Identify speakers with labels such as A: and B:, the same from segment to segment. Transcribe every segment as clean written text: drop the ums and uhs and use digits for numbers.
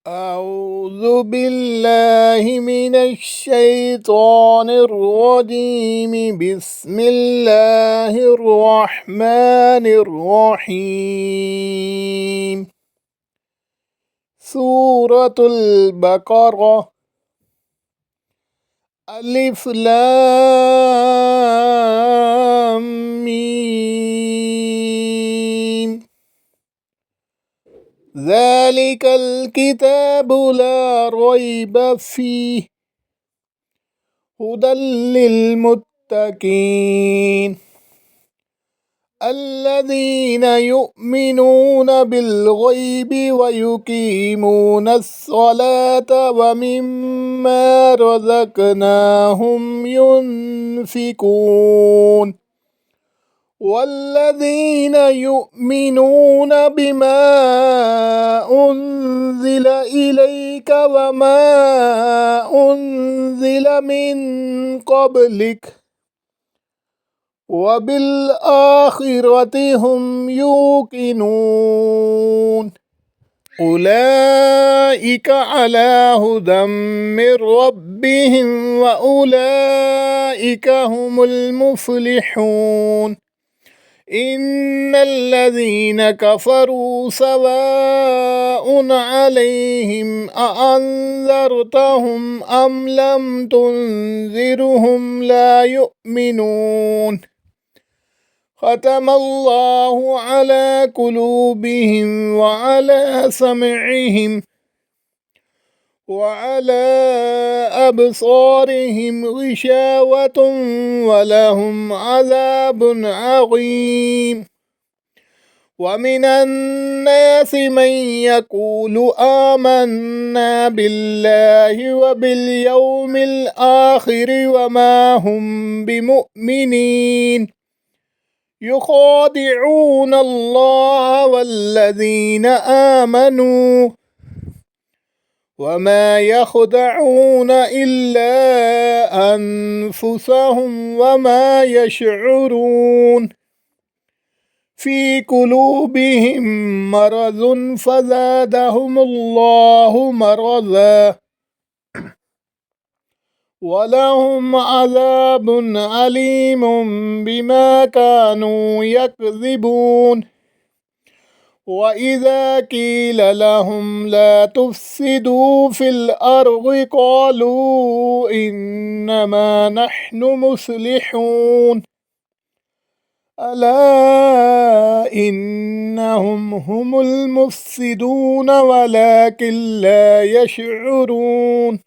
A: أعوذ بالله من الشيطان الرجيم. بسم الله الرحمن الرحيم. سورة البقرة. ألف لام ميم. ذلك الكتاب لا ريب فيه هدى للمتقين الذين يؤمنون بالغيب ويقيمون الصلاة ومما رزقناهم ينفقون والذين يؤمنون بما أنزل إليك وما أنزل من قبلك وبالآخرة هم يوقنون أولئك على هدى من ربهم وأولئك هم المفلحون إن الذين كفروا سواء عليهم أأنذرتهم أم لم تنذرهم لا يؤمنون ختم الله على قلوبهم وعلى سمعهم وعلى أبصارهم غشاوة ولهم عذاب عظيم ومن الناس من يقول آمنا بالله وباليوم الآخر وما هم بمؤمنين يخادعون الله والذين آمنوا وما يخدعون إلا أنفسهم وما يشعرون في قلوبهم مرض فزادهم الله مرضا ولهم عذاب أليم بما كانوا يكذبون وإذا قيل لهم لا تفسدوا في الأرض قالوا إنما نحن مصلحون ألا إنهم هم المفسدون ولكن لا يشعرون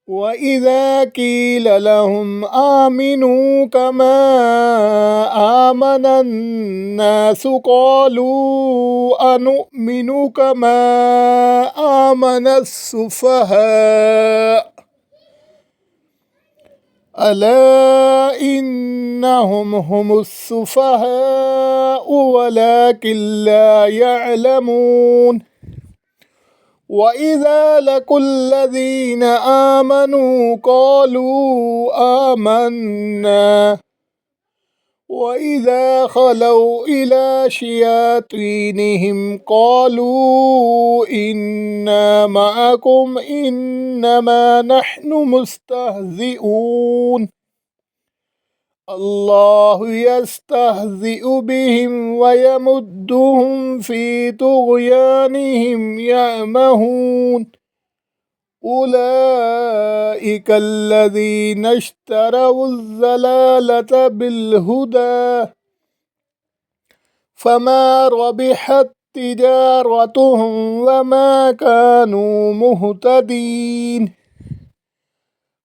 A: وإذا قيل لهم آمنوا كما آمن الناس قالوا أنؤمن كما آمن السفهاء ألا إنهم هم السفهاء ولكن لا يعلمون وإذا لقوا الذين آمنوا قالوا آمنا وإذا خلوا إلى شياطينهم قالوا إنا معكم إنما نحن مستهزئون الله يستهزئ بهم ويمدهم في طغيانهم يعمهون أولئك الذين اشتروا الضلالة بالهدى فما ربحت تجارتهم وما كانوا مهتدين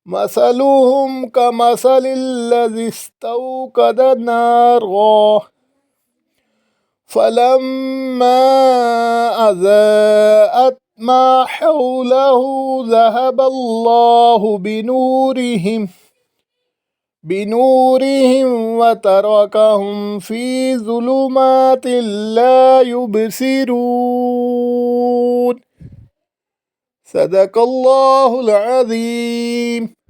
A: مثلهم كمثل الذي استوقد نارا فلما أضاءت ما حوله ذهب الله بنورهم وتركهم في ظلمات لا يبصرون صدق الله العظيم.